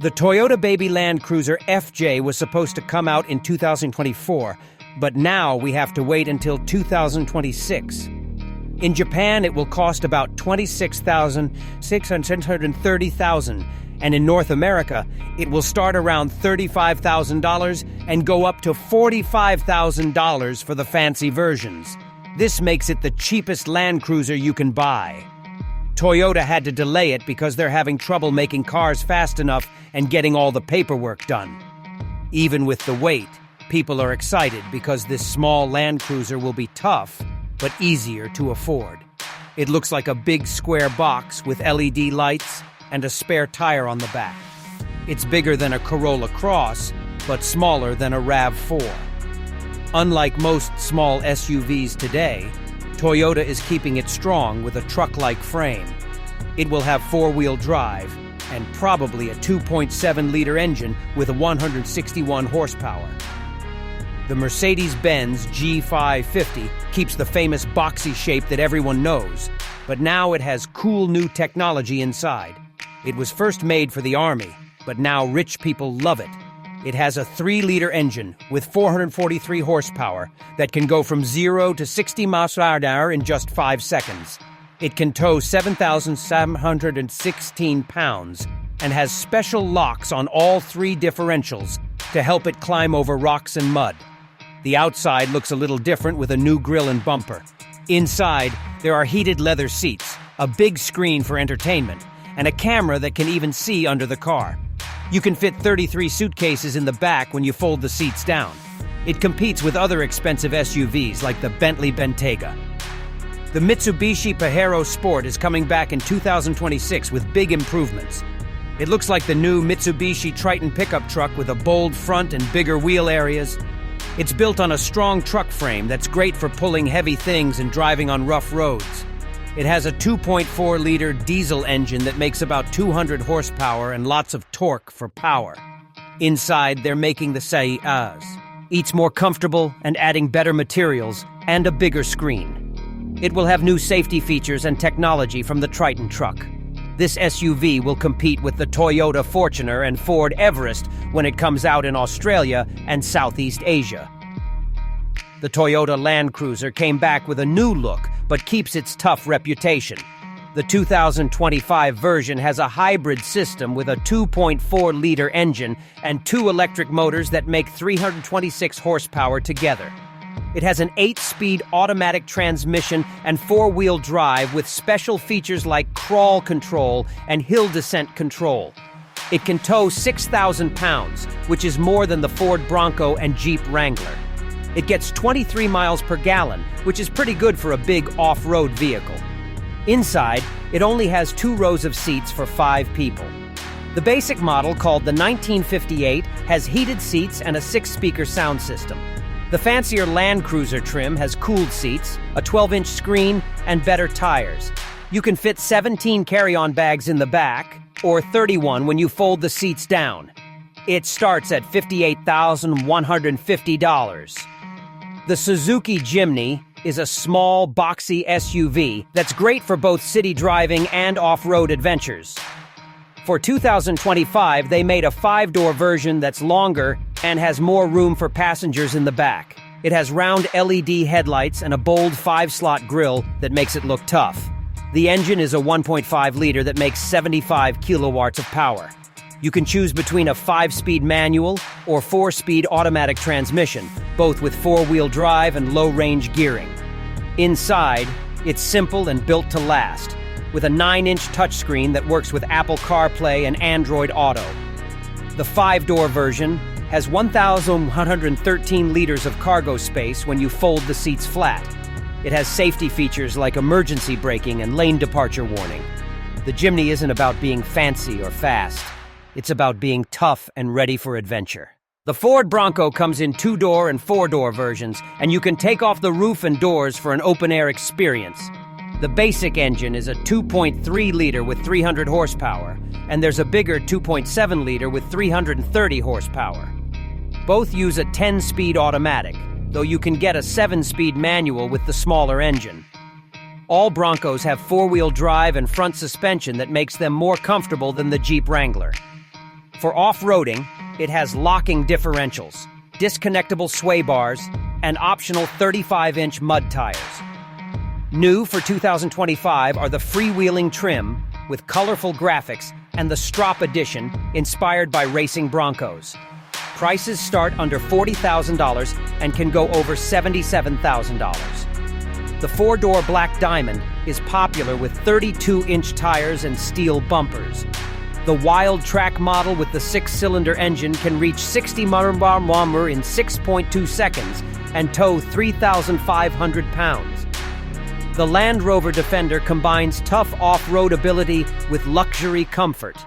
The Toyota Baby Land Cruiser FJ was supposed to come out in 2024, but now we have to wait until 2026. In Japan, it will cost about $26,630,000, and in North America, it will start around $35,000 and go up to $45,000 for the fancy versions. This makes it the cheapest Land Cruiser you can buy. Toyota had to delay it because they're having trouble making cars fast enough and getting all the paperwork done. Even with the wait, people are excited because this small Land Cruiser will be tough, but easier to afford. It looks like a big square box with LED lights and a spare tire on the back. It's bigger than a Corolla Cross, but smaller than a RAV4. Unlike most small SUVs today, Toyota is keeping it strong with a truck-like frame. It will have four-wheel drive and probably a 2.7-liter engine with 161 horsepower. The Mercedes-Benz G550 keeps the famous boxy shape that everyone knows, but now it has cool new technology inside. It was first made for the Army, but now rich people love it. It has a 3-liter engine with 443 horsepower that can go from 0 to 60 miles per hour in just 5 seconds. It can tow 7,716 pounds and has special locks on all 3 differentials to help it climb over rocks and mud. The outside looks a little different with a new grille and bumper. Inside, there are heated leather seats, a big screen for entertainment, and a camera that can even see under the car. You can fit 33 suitcases in the back when you fold the seats down. It competes with other expensive SUVs like the Bentley Bentayga. The Mitsubishi Pajero Sport is coming back in 2026 with big improvements. It looks like the new Mitsubishi Triton pickup truck with a bold front and bigger wheel areas. It's built on a strong truck frame that's great for pulling heavy things and driving on rough roads. It has a 2.4-liter diesel engine that makes about 200 horsepower and lots of torque for power. Inside, they're making the Ciaz, each more comfortable and adding better materials and a bigger screen. It will have new safety features and technology from the Triton truck. This SUV will compete with the Toyota Fortuner and Ford Everest when it comes out in Australia and Southeast Asia. The Toyota Land Cruiser came back with a new look, but keeps its tough reputation. The 2025 version has a hybrid system with a 2.4-liter engine and 2 electric motors that make 326 horsepower together. It has an 8-speed automatic transmission and 4-wheel drive with special features like crawl control and hill descent control. It can tow 6,000 pounds, which is more than the Ford Bronco and Jeep Wrangler. It gets 23 miles per gallon, which is pretty good for a big off-road vehicle. Inside, it only has 2 rows of seats for 5 people. The basic model, called the 1958, has heated seats and a 6-speaker sound system. The fancier Land Cruiser trim has cooled seats, a 12-inch screen, and better tires. You can fit 17 carry-on bags in the back, or 31 when you fold the seats down. It starts at $58,150. The Suzuki Jimny is a small, boxy SUV that's great for both city driving and off-road adventures. For 2025, they made a 5-door version that's longer and has more room for passengers in the back. It has round LED headlights and a bold 5-slot grille that makes it look tough. The engine is a 1.5-liter that makes 75 kilowatts of power. You can choose between a 5-speed manual or 4-speed automatic transmission, both with 4-wheel drive and low-range gearing. Inside, it's simple and built to last, with a 9-inch touchscreen that works with Apple CarPlay and Android Auto. The 5-door version has 1,113 liters of cargo space when you fold the seats flat. It has safety features like emergency braking and lane departure warning. The Jimny isn't about being fancy or fast. It's about being tough and ready for adventure. The Ford Bronco comes in 2-door and 4-door versions, and you can take off the roof and doors for an open-air experience. The basic engine is a 2.3-liter with 300 horsepower, and there's a bigger 2.7-liter with 330 horsepower. Both use a 10-speed automatic, though you can get a 7-speed manual with the smaller engine. All Broncos have 4-wheel drive and front suspension that makes them more comfortable than the Jeep Wrangler. For off-roading, it has locking differentials, disconnectable sway bars, and optional 35-inch mud tires. New for 2025 are the freewheeling trim with colorful graphics and the Strop Edition inspired by racing Broncos. Prices start under $40,000 and can go over $77,000. The four-door Black Diamond is popular with 32-inch tires and steel bumpers. The Wild Track model with the six-cylinder engine can reach 60 mph in 6.2 seconds and tow 3,500 pounds. The Land Rover Defender combines tough off-road ability with luxury comfort.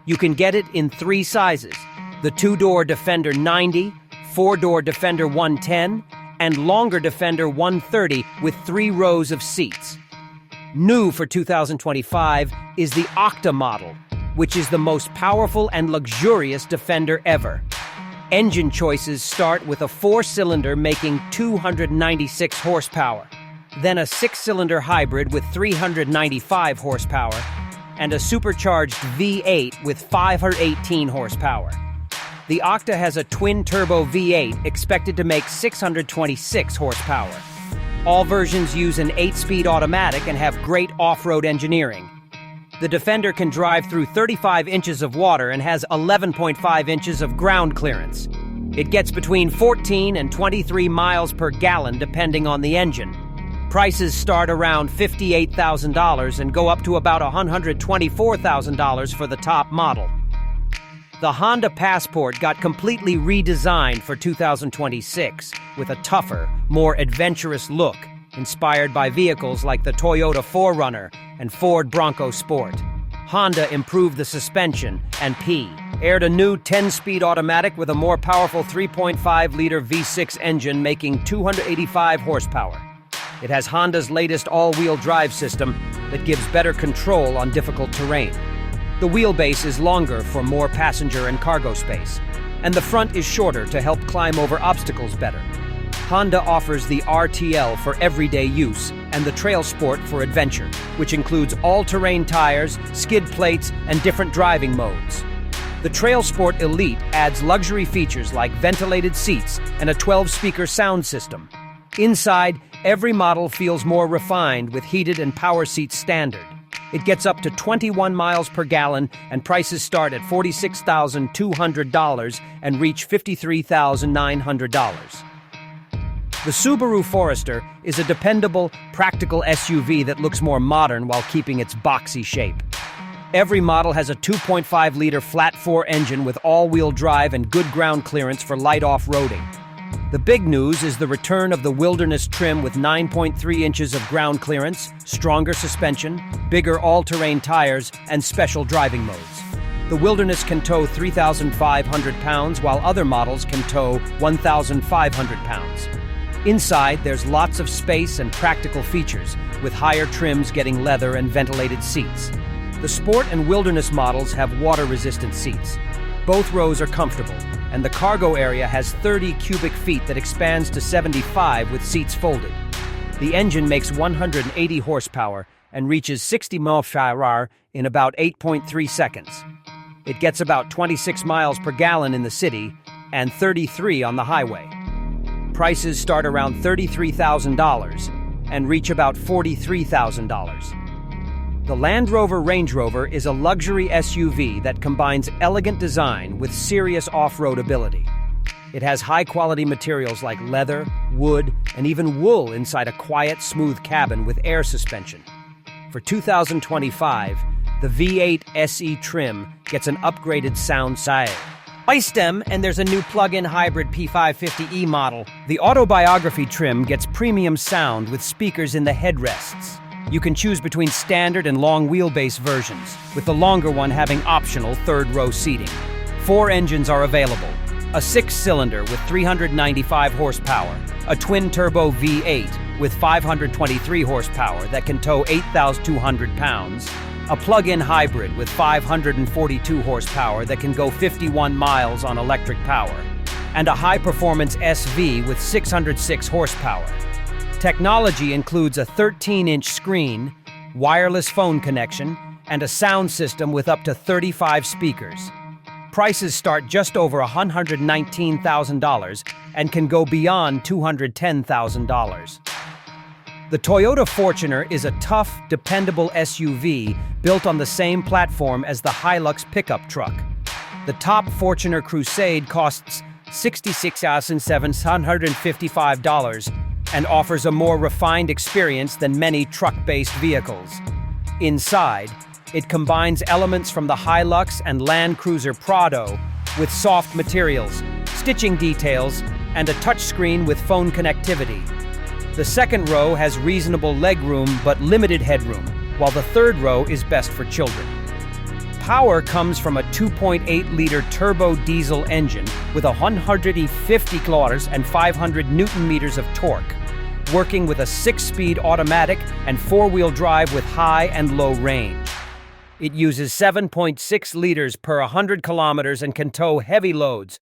You can get it in three sizes: the two-door Defender 90, four-door Defender 110, and longer Defender 130 with 3 rows of seats. New for 2025 is the Octa model, which is the most powerful and luxurious Defender ever. Engine choices start with a 4-cylinder making 296 horsepower, then a 6-cylinder hybrid with 395 horsepower, and a supercharged V8 with 518 horsepower. The Octa has a twin-turbo V8 expected to make 626 horsepower. All versions use an 8-speed automatic and have great off-road engineering. The Defender can drive through 35 inches of water and has 11.5 inches of ground clearance. It gets between 14 and 23 miles per gallon depending on the engine. Prices start around $58,000 and go up to about $124,000 for the top model. The Honda Passport got completely redesigned for 2026 with a tougher, more adventurous look, inspired by vehicles like the Toyota 4Runner and Ford Bronco Sport. Honda improved the suspension and aired a new 10-speed automatic with a more powerful 3.5-liter V6 engine making 285 horsepower. It has Honda's latest all-wheel drive system that gives better control on difficult terrain. The wheelbase is longer for more passenger and cargo space, and the front is shorter to help climb over obstacles better. Honda offers the RTL for everyday use and the Trail Sport for adventure, which includes all-terrain tires, skid plates, and different driving modes. The Trail Sport Elite adds luxury features like ventilated seats and a 12-speaker sound system. Inside, every model feels more refined with heated and power seats standard. It gets up to 21 miles per gallon, and prices start at $46,200 and reach $53,900. The Subaru Forester is a dependable, practical SUV that looks more modern while keeping its boxy shape. Every model has a 2.5-liter flat-4 engine with all-wheel drive and good ground clearance for light off-roading. The big news is the return of the Wilderness trim with 9.3 inches of ground clearance, stronger suspension, bigger all-terrain tires, and special driving modes. The Wilderness can tow 3,500 pounds, while other models can tow 1,500 pounds. Inside, there's lots of space and practical features, with higher trims getting leather and ventilated seats. The Sport and Wilderness models have water-resistant seats. Both rows are comfortable, and the cargo area has 30 cubic feet that expands to 75 with seats folded. The engine makes 180 horsepower and reaches 60 mph in about 8.3 seconds. It gets about 26 miles per gallon in the city and 33 on the highway. Prices start around $33,000 and reach about $43,000. The Land Rover Range Rover is a luxury SUV that combines elegant design with serious off-road ability. It has high-quality materials like leather, wood, and even wool inside a quiet, smooth cabin with air suspension. For 2025, the V8 SE trim gets an upgraded sound system, and there's a new plug-in hybrid P550e model. The Autobiography trim gets premium sound with speakers in the headrests. You can choose between standard and long wheelbase versions, with the longer one having optional third-row seating. 4 engines are available: a 6-cylinder with 395 horsepower, a twin-turbo V8 with 523 horsepower that can tow 8,200 pounds, a plug-in hybrid with 542 horsepower that can go 51 miles on electric power, and a high-performance SV with 606 horsepower. Technology includes a 13-inch screen, wireless phone connection, and a sound system with up to 35 speakers. Prices start just over $119,000 and can go beyond $210,000. The Toyota Fortuner is a tough, dependable SUV built on the same platform as the Hilux pickup truck. The top Fortuner Crusade costs $66,755 and offers a more refined experience than many truck-based vehicles. Inside, it combines elements from the Hilux and Land Cruiser Prado with soft materials, stitching details, and a touchscreen with phone connectivity. The second row has reasonable legroom but limited headroom, while the third row is best for children. Power comes from a 2.8-liter turbo diesel engine with 150 kilowatts and 500 newton-meters of torque, working with a 6-speed automatic and 4-wheel drive with high and low range. It uses 7.6 liters per 100 kilometers and can tow heavy loads,